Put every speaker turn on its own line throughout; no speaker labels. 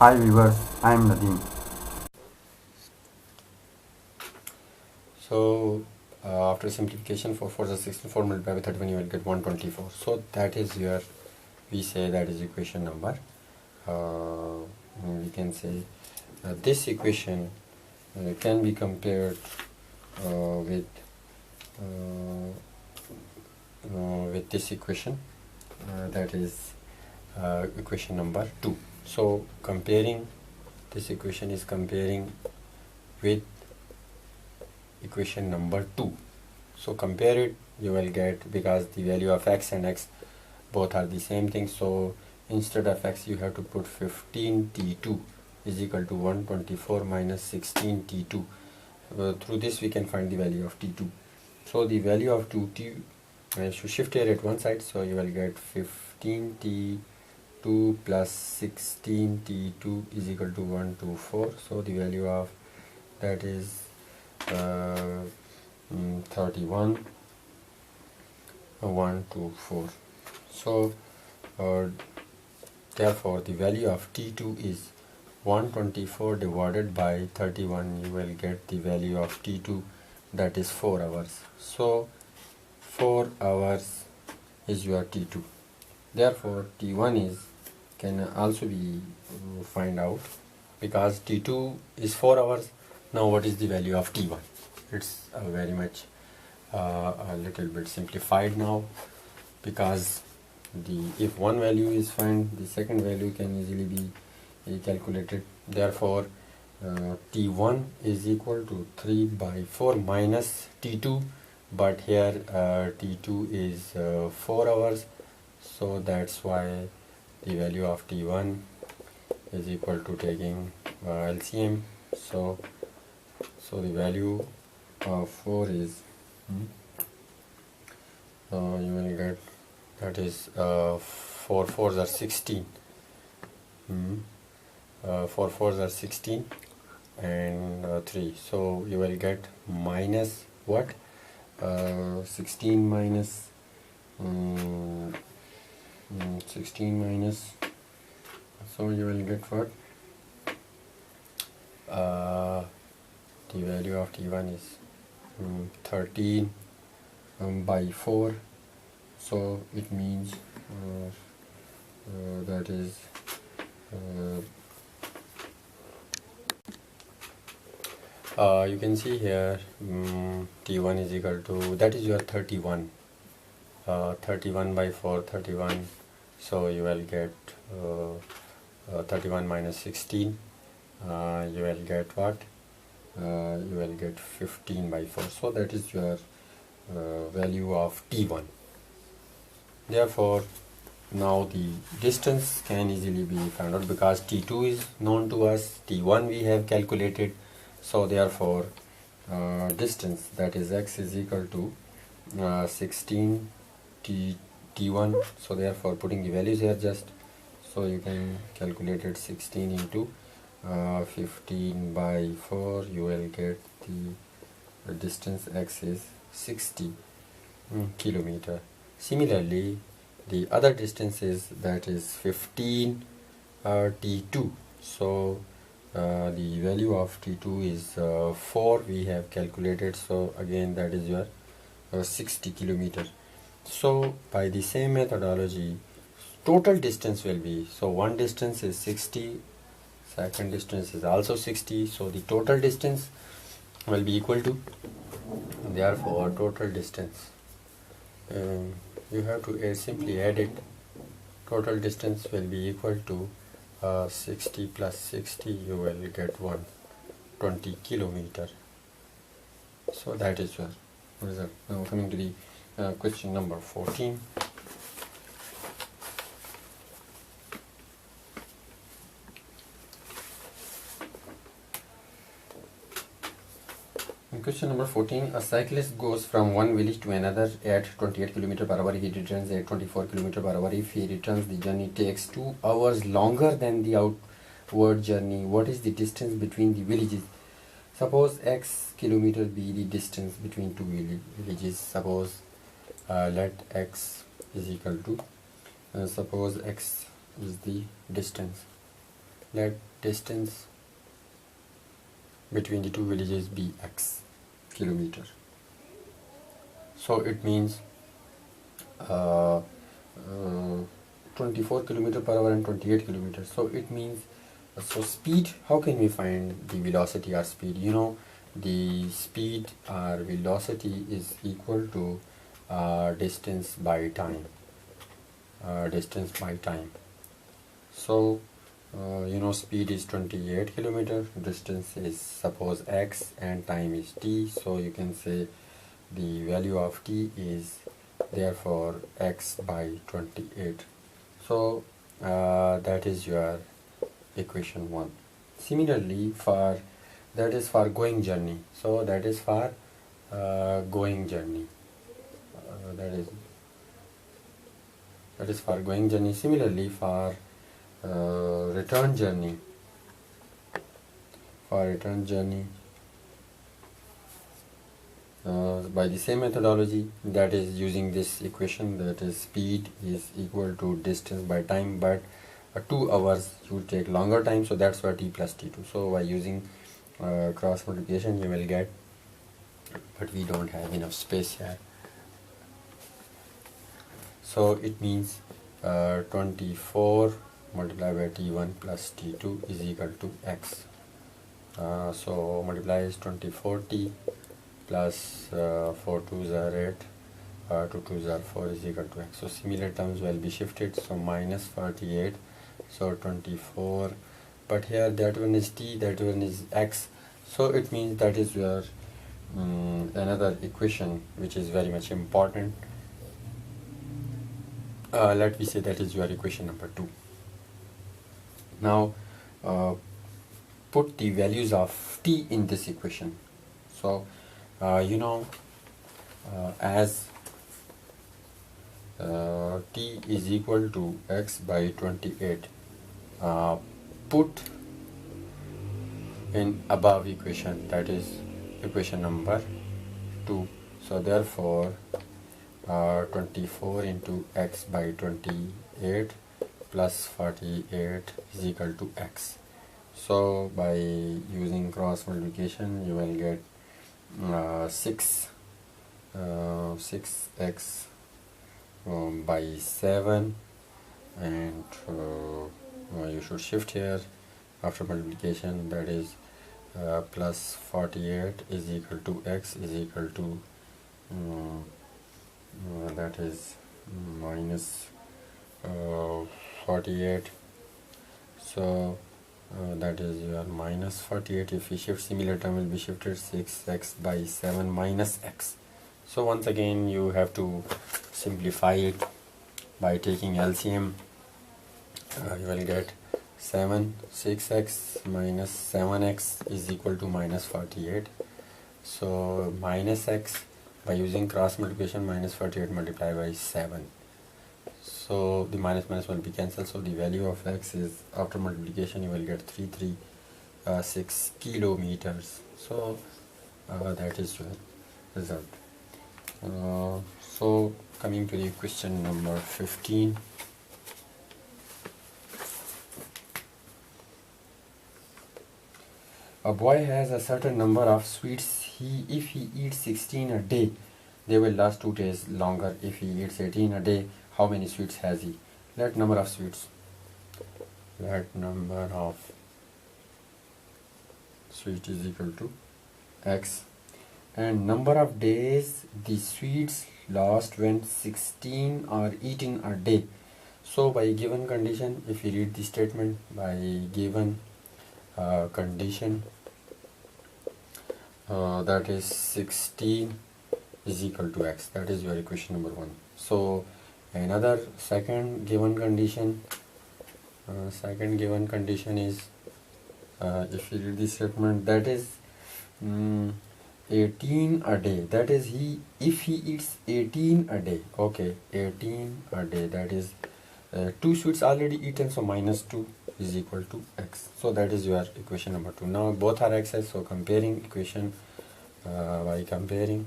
Hi viewers, I am Nadeem.
So after simplification for the 16 formula by 31 you will get 124. So that is your, we say that is equation number. We can say this equation can be compared with this equation, that is equation number 2. So comparing this equation is comparing with equation number 2. So compare it, you will get, because the value of x and x both are the same thing, so instead of x you have to put 15t2 is equal to 124 minus 16t2. Through this we can find the value of t2. So the value of 2t, I should shift here at one side, so you will get 15t2 plus 16t2 is equal to 124. So the value of that is 31 124. So therefore the value of t2 is 124 divided by 31. You will get the value of t2, that is 4 hours. So 4 hours is your t2. Therefore t1 is can also be find out, because t2 is 4 hours. Now what is the value of t1? It's very much a little bit simplified now, because if one value is found, the second value can easily be calculated. Therefore t1 is equal to 3 by 4 minus t2, but here t2 is 4 hours, so that's why the value of t1 is equal to taking LCM. So the value of 4 is you will get, that is 4 4s are 16. 4 4s are 16 and 3, so you will get minus what, 16 minus 16 minus, so you will get what, the value of t1 is 13 by 4, so it means that is you can see here t1 is equal to, that is your 31, 31 by 4, 31, so you will get 31 minus 16, you will get what, you will get 15 by 4, so that is your value of t1. Therefore now the distance can easily be found out, because t2 is known to us, t1 we have calculated, so therefore distance, that is x is equal to 16 t1, so therefore putting the values here just, so you can calculate it, 16 into 15 by 4, you will get the distance x is 60 kilometer. Similarly the other distance is, that is 15 t2, so the value of t2 is 4 we have calculated, so again that is your 60 kilometer. So by the same methodology total distance will be, so one distance is 60, second distance is also 60, so the total distance will be equal to, therefore total distance you have to simply add it, total distance will be equal to 60 plus 60, you will get 120 kilometer. So that is your result. Now coming to the question number 14. In question number 14, a cyclist goes from one village to another at 28 km per hour. He returns at 24 km per hour. If he returns, the journey takes 2 hours longer than the outward journey. What is the distance between the villages? Suppose x kilometer be the distance between two villages. Suppose let x is equal to, suppose x is the distance let distance between the two villages be x kilometer. So it means 24 kilometer per hour and 28 kilometers. So it means, so speed, how can we find the velocity or speed? You know, the speed or velocity is equal to distance by time. So you know, speed is 28 kilometer, distance is suppose x, and time is t. So you can say the value of t is therefore x by 28. So that is your equation 1. Similarly, for that is for going journey. So that is for going journey. That is for going journey. Similarly, for return journey. By the same methodology, that is using this equation, that is speed is equal to distance by time, but 2 hours you take longer time, so that's why t plus t2. So by using cross multiplication you will get, but we don't have enough space here. So it means 24 multiplied by t1 plus t2 is equal to x. So multiply is 24t plus 4 2s are 8, 2 2s are 4 is equal to x. So similar terms will be shifted, so minus 48, so 24, but here that one is t, that one is x. So it means that is your another equation which is very much important. Let me say that is your equation number 2. Now put the values of t in this equation. So you know, as t is equal to x by 28, put in above equation, that is equation number 2. So therefore 24 into x by 28 plus 48 is equal to x. So by using cross multiplication you will get 6x by 7, and you should shift here after multiplication, that is plus 48 is equal to x is equal to that is minus 48. So that is your minus 48. If we shift, similar term will be shifted, 6x by 7 minus x. So once again you have to simplify it by taking LCM. You will get 6x minus 7x is equal to minus 48. So minus x, by using cross multiplication, minus 48 multiplied by 7. So the minus will be cancelled, so the value of x is, after multiplication you will get 336 kilometers. So that is your result. So coming to the question number 15. A boy has a certain number of sweets. If he eats 16 a day, they will last 2 days longer. If he eats 18 a day, how many sweets has he? Let number of sweets. Let number of sweets is equal to x, and number of days the sweets last when 16 are eaten a day. So by given condition, if we read the statement, by given condition, that is 16 is equal to x. That is your equation number 1. So another second given condition is, if you read the statement, that is 18 a day, that is if he eats 18 a day, okay, 18 a day, that is 2 sweets already eaten, so minus 2 is equal to x. So that is your equation number 2. Now both are x's, so comparing equation, by comparing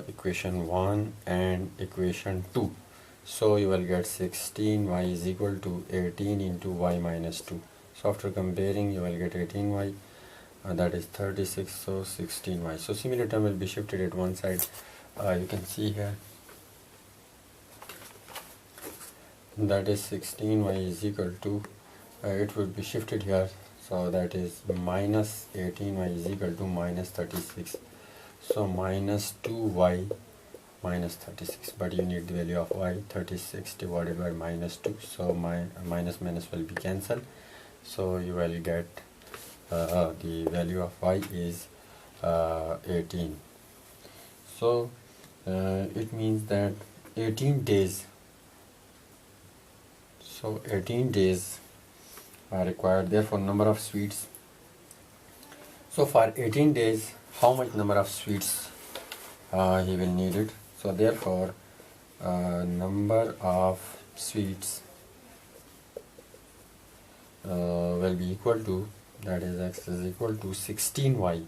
equation 1 and equation 2, so you will get 16y is equal to 18 into y minus 2. So after comparing, you will get 18y, that is 36, so 16y. So similar term will be shifted at one side. You can see here that is 16y is equal to, it will be shifted here, so that is minus 18y is equal to minus 36. So minus 2y minus 36, but you need the value of y, 36 divided by minus 2, so my minus minus will be cancelled, so you will get the value of y is 18. So it means that 18 days, so 18 days are required. Therefore number of sweets, so for 18 days how much number of sweets he will need it. So therefore number of sweets will be equal to, that is x is equal to 16y.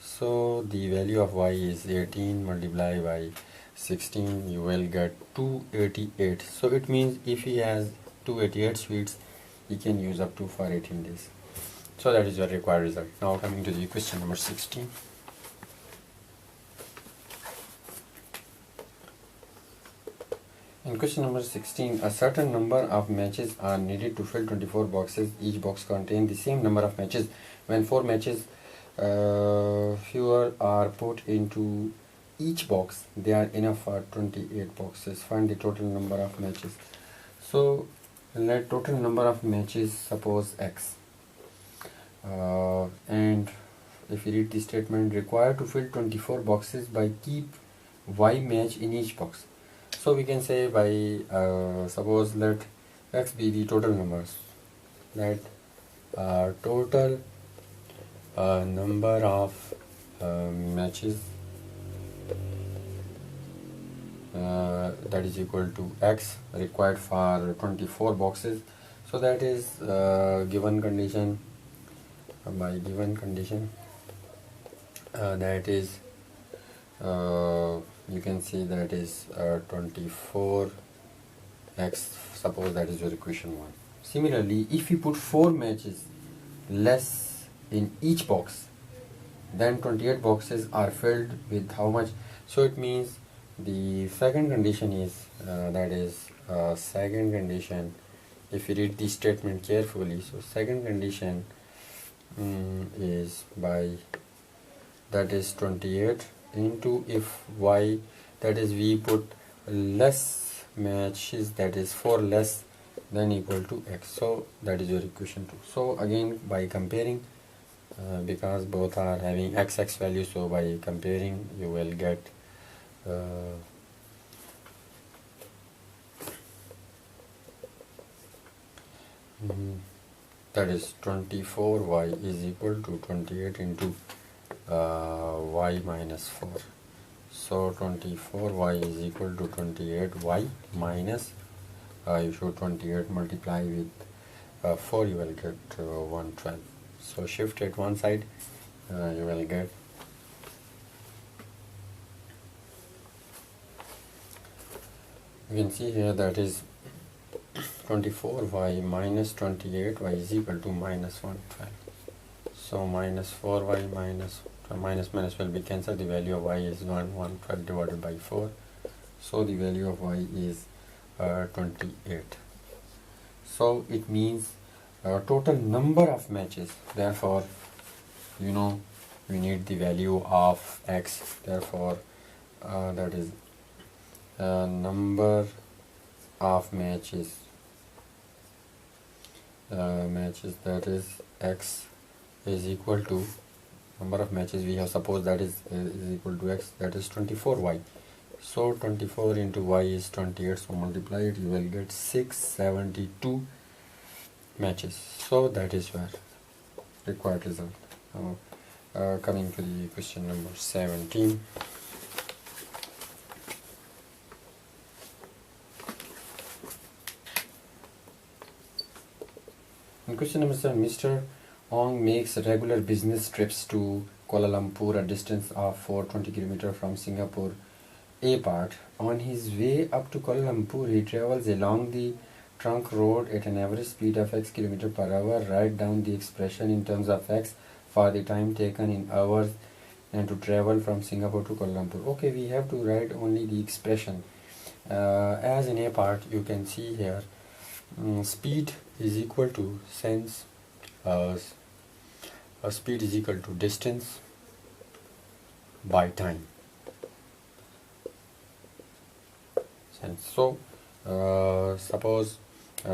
So the value of y is 18 multiplied by 16, you will get 288. So it means if he has 288 sweets, he can use up to for 18 days. So that is your required result. Now coming to the question number 16. In question number 16, a certain number of matches are needed to fill 24 boxes. Each box contains the same number of matches. When 4 matches fewer are put into each box, they are enough for 28 boxes. Find the total number of matches. So let total number of matches suppose x, and if you read the statement, required to fill 24 boxes by keep y match in each box. So we can say by suppose let x be the total numbers, let total number of matches that is equal to x required for 24 boxes. So that is given condition, by given condition that is you can see that is 24x, suppose that is your equation 1. Similarly, if you put 4 matches less in each box, then 28 boxes are filled with how much? So it means the second condition is that is second condition, if you read the statement carefully, so second condition is by, that is 28 into if y, that is we put less matches, that is 4 less, then equal to x. So that is your equation 2. So again by comparing, because both are having x value, so by comparing you will get that is 24y is equal to 28 into y minus 4. So 24y is equal to 28y minus, you should 28 multiply with 4, you will get 112. So shift it one side, you will get you can see here that is 24y minus 28y is equal to minus 112. So minus 4y minus minus will be cancelled. The value of y is 112 divided by 4. So the value of y is 28. So it means total number of matches. Therefore, you know we need the value of x. Therefore, that is number of matches. That is x is equal to number of matches we have supposed that is equal to x, that is 24y. So 24 into y is 28, so multiply it, you will get 672 matches. So that is your required result. Now coming to the question number 17. In question number 7, Mr. Ong makes regular business trips to Kuala Lumpur, a distance of 420 km from Singapore airport. On his way up to Kuala Lumpur, he travels along the trunk road at an average speed of x km per hour. Write down the expression in terms of x for the time taken in hours and to travel from Singapore to Kuala Lumpur. Okay, we have to write only the expression. As in a part, you can see here, speed is equal to sense, speed is equal to distance by time. So suppose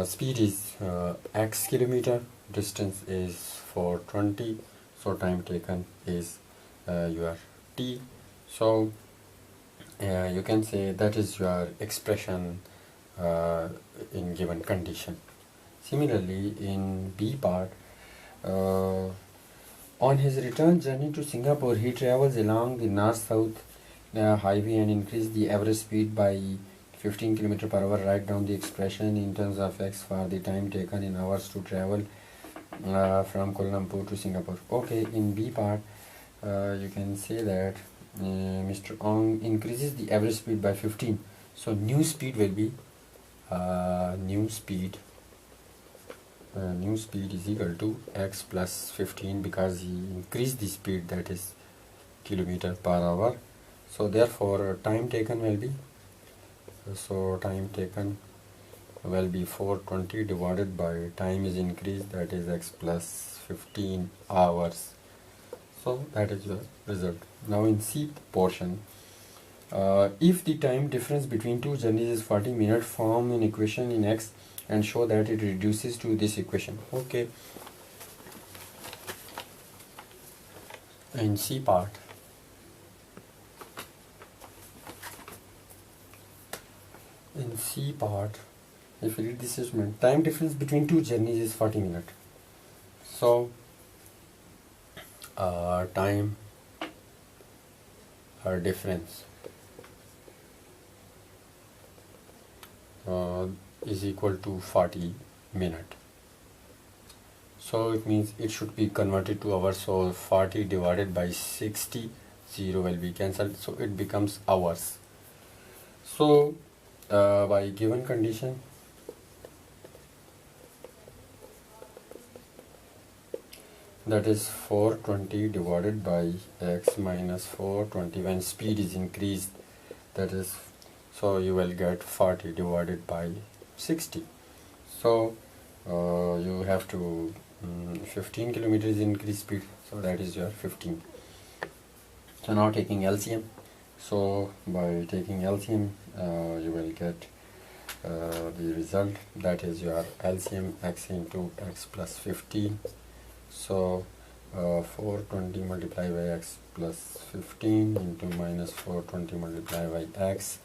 speed is x kilometer, distance is 420, so time taken is your t. So you can say that is your expression in given condition. Similarly, in B part, on his return journey to Singapore, he travels along the north-south highway and increased the average speed by 15 km per hour. Write down the expression in terms of x for the time taken in hours to travel from Kuala Lumpur to Singapore. Okay, in B part, you can say that Mr. Ong increases the average speed by 15. So new speed will be new speed is equal to x plus 15 because he increased the speed, that is kilometer per hour. So therefore time taken will be 420 divided by time is increased, that is x plus 15 hours. So that is the result. Now in C portion, if the time difference between two journeys is 40 minutes, form an equation in x and show that it reduces to this equation. Okay. In C part, if you read this statement, time difference between two journeys is 40 minutes. So time difference is equal to 40 minutes. So it means it should be converted to hours. So 40 divided by 60, 0 will be cancelled. So it becomes hours. So by given condition, that is 420 divided by x minus 420 when speed is increased, that is, so you will get 40 divided by 60. So you have to 15 kilometers increase speed, so that is your 15. So now taking LCM, so by taking LCM you will get the result, that is your LCM x into x plus 15. So 420 multiplied by x plus 15 into minus 420 multiplied by x,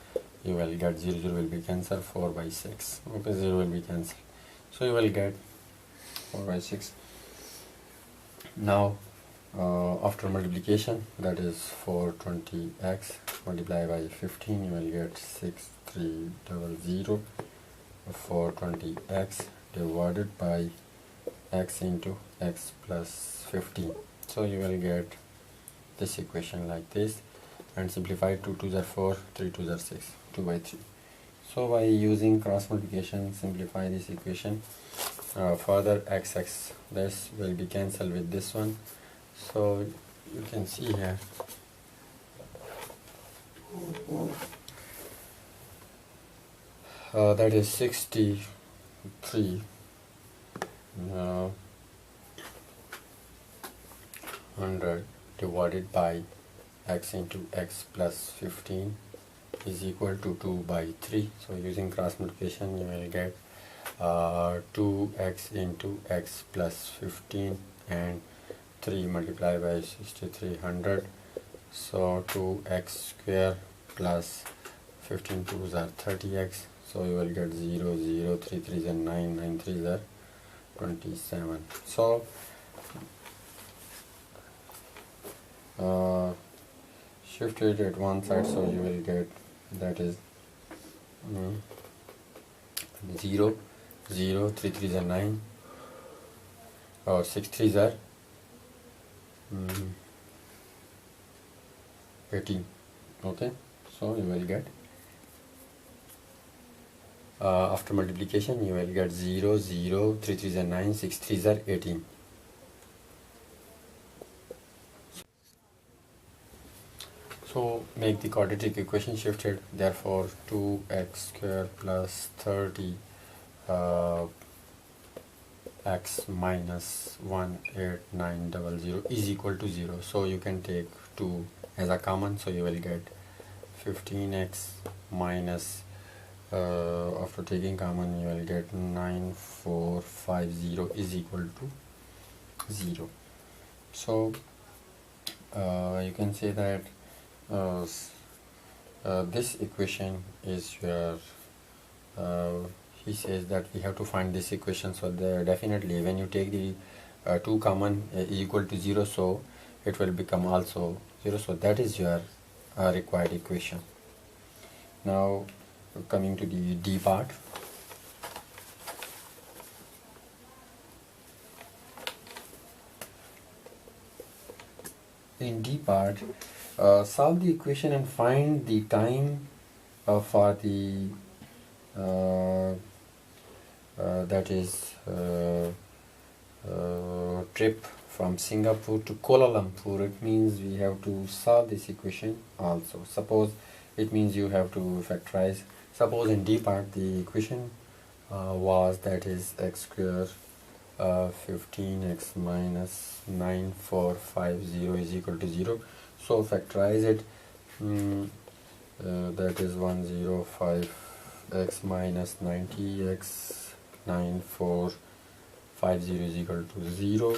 you will get 0, 0 will be cancelled, 4 by 6. Okay, 0 will be cancelled. So you will get 4 by 6. Now after multiplication, that is 420x multiplied by 15, you will get 6300. 420x divided by x into x plus 15. So you will get this equation like this, and simplify 2 2s are 4, 3 2s are 6, 2 by 3. So by using cross multiplication, simplify this equation. Further x this will be cancelled with this one. So you can see here that is 63 100 divided by x into x plus 15 is equal to 2 by 3. So using cross multiplication, you will get 2x into x plus 15 and 3 multiplied by 6300. So 2x square plus 15 2s are 30x. So you will get 0, 0, 3 3s are 9, 9 3s are 27. So shift it at one side, so you will get, that is 0, 0, 3 3s are 9, or 6 3s are 18. Okay, so you will get after multiplication you will get 0, 0, 3 3s are 9, 6 3s are 18. So make the quadratic equation shifted, therefore 2x square plus 30 x minus 18900 is equal to 0. So you can take 2 as a common, so you will get 15x minus after taking common you will get 9450 is equal to 0. So you can say that this equation is your he says that we have to find this equation, so definitely when you take the 2 common is equal to 0, so it will become also 0, so that is your required equation. Now coming to the D part. In D part, solve the equation and find the time for the that is trip from Singapore to Kuala Lumpur. It means we have to solve this equation also. Suppose it means you have to factorize. Suppose in D part the equation was that is x square 15x minus 9450 is equal to 0. So factorize it. That is 105x minus 90x 9450 is equal to 0.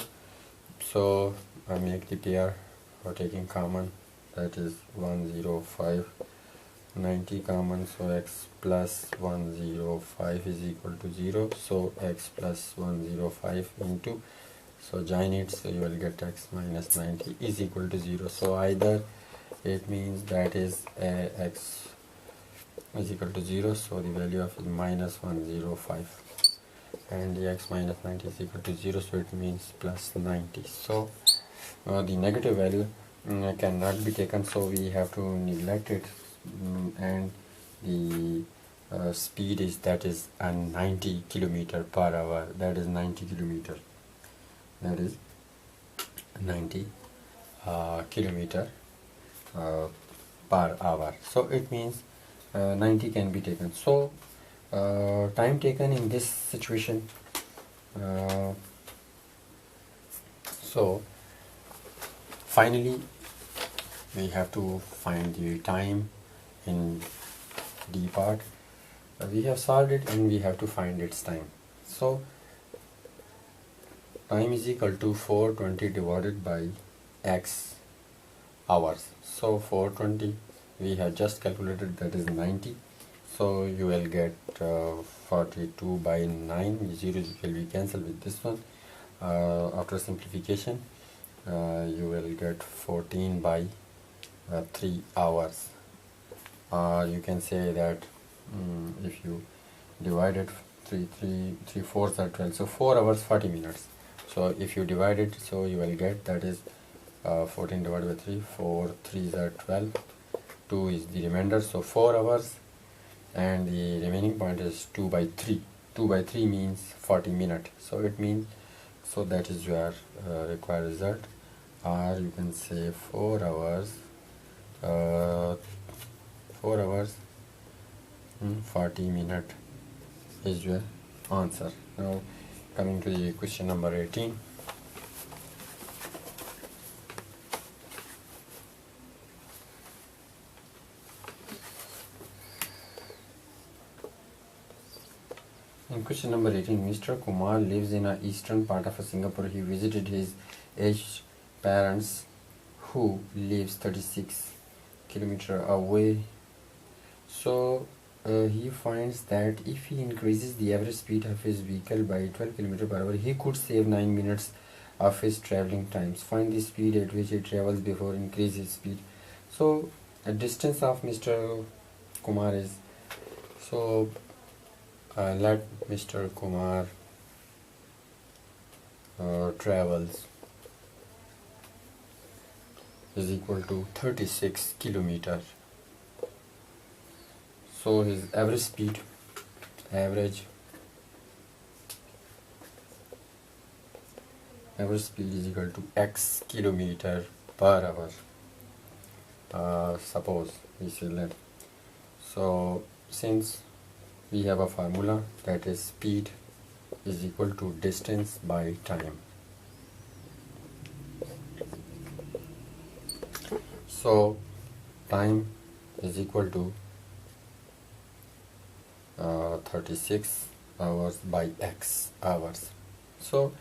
So I make the pair for taking common, that is 105 90 common, so x plus 105 is equal to 0. So x plus 105 into, so join it, so you will get x minus 90 is equal to 0. So either it means that is x is equal to 0, so the value of is minus 105, and the x minus 90 is equal to 0, so it means plus 90. So the negative value cannot be taken, so we have to neglect it, and the speed is that is 90 kilometer per hour, that is 90 kilometer, that is 90 kilometer per hour. So it means 90 can be taken. So time taken in this situation, so finally we have to find the time in D part. We have solved it and we have to find its time. So time is equal to 420 divided by x hours. So 420 we have just calculated, that is 90, so you will get 42 by 9, 0 will be cancelled with this one. After simplification you will get 14 by 3 hours. You can say that if you divide it, 3 4s are 12, so 4 hours 40 minutes. So if you divide it, so you will get that is 14 divided by 3, 4 3s are 12, 2 is the remainder, so 4 hours, and the remaining point is 2 by 3. 2 by 3 means 40 minutes, so it means, so that is your required result, or you can say 4 hours 40 minutes is your answer. Now coming to the question number 18. In question number 18, Mr. Kumar lives in a eastern part of Singapore. He visited his aged parents who lives 36 kilometers away. So he finds that if he increases the average speed of his vehicle by 12 km per hour, he could save 9 minutes of his traveling times. Find the speed at which he travels before increase his speed. So the distance of Mr. Kumar is, so let Mr. Kumar travels is equal to 36 kilometers. So his average speed average speed is equal to x kilometer per hour. Suppose we say that. So since we have a formula that is speed is equal to distance by time. So time is equal to 36 hours by x hours. So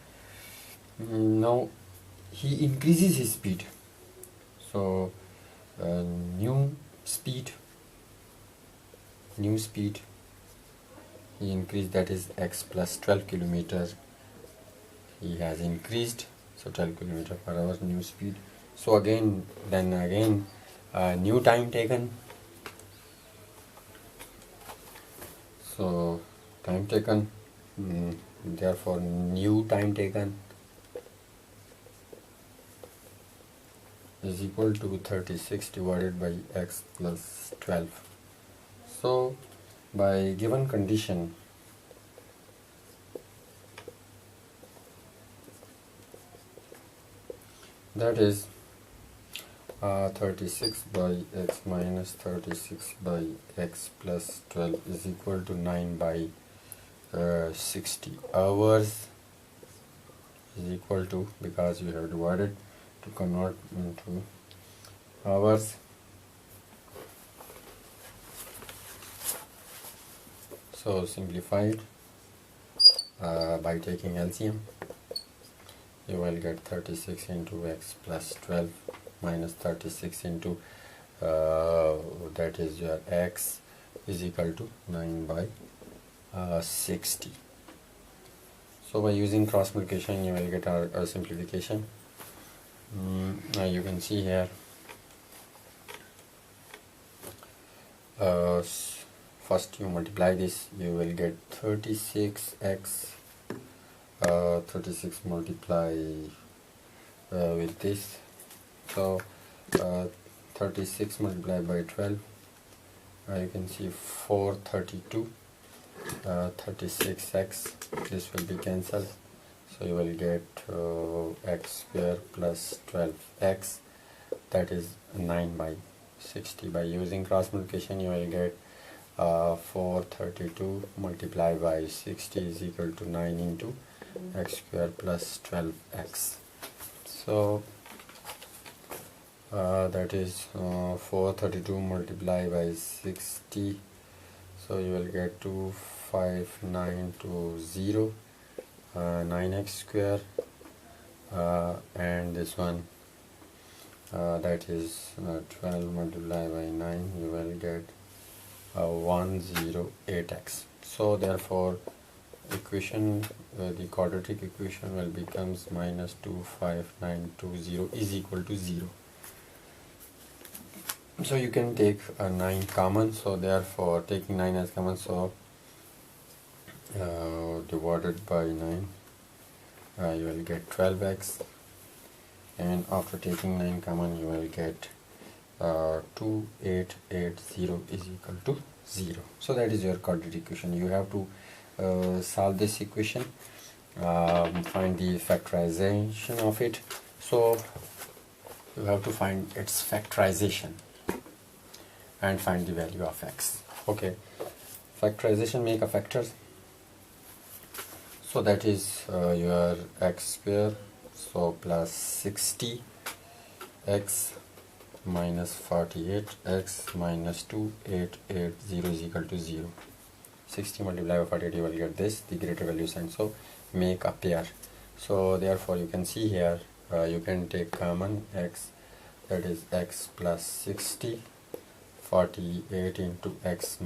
now he increases his speed. So new speed he increased, that is x plus 12 kilometer he has increased. So 12 kilometer per hour new speed. So again new time taken. So time taken, therefore new time taken is equal to 36 divided by x plus 12. So by given condition, that is 36 by x minus 36 by x plus 12 is equal to 9 by 60. Hours is equal to, because we have divided to convert into hours, so simplified by taking LCM, you will get 36 into x plus 12 minus 36 into that is your x is equal to 9 by 60. So by using cross multiplication you will get our simplification. Now you can see here first you multiply this, you will get 36x 36 multiply with this. So 36 multiplied by 12, you can see 432, 36x, this will be cancelled, so you will get x square plus 12x, that is 9 by 60. By using cross multiplication you will get 432 multiplied by 60 is equal to 9 into x square plus 12x. So that is 432 multiplied by 60, so you will get 2590 9x square, and this one that is 12 multiplied by 9, you will get 108x. So therefore equation, the quadratic equation will becomes minus 25920 is equal to 0. So you can take a 9 common, so therefore taking 9 as common, so divided by 9 you will get 12x, and after taking 9 common you will get 2880 is equal to 0. So that is your quadratic equation. You have to solve this equation, find the factorization of it. So you have to find its factorization and find the value of x. Okay, factorization, make a factor. So that is your x square, so plus 60 x minus 48 x minus 2880 is equal to 0. 60 multiplied by 48, you will get this, the greater value sign, so make a pair. So therefore you can see here, you can take common x, that is x plus 60, 48 into x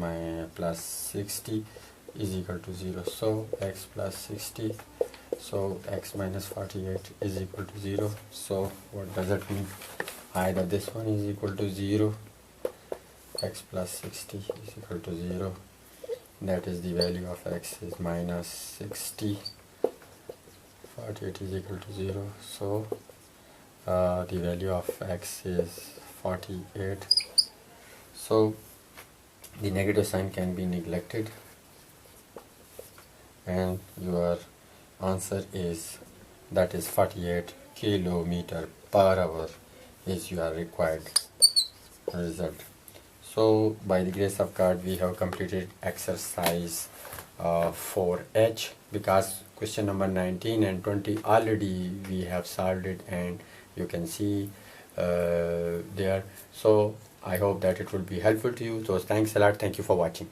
plus 60 is equal to 0. So x plus 60, so x minus 48 is equal to 0. So what does it mean? Either this one is equal to 0, x plus 60 is equal to 0, that is the value of x is minus 60, 48 is equal to 0, so the value of x is 48. So the negative sign can be neglected, and your answer is, that is 48 kilometer per hour is your required result. So by the grace of God, we have completed exercise 4H, because question number 19 and 20 already we have solved it, and you can see there. So I hope that it will be helpful to you. So thanks a lot. Thank you for watching.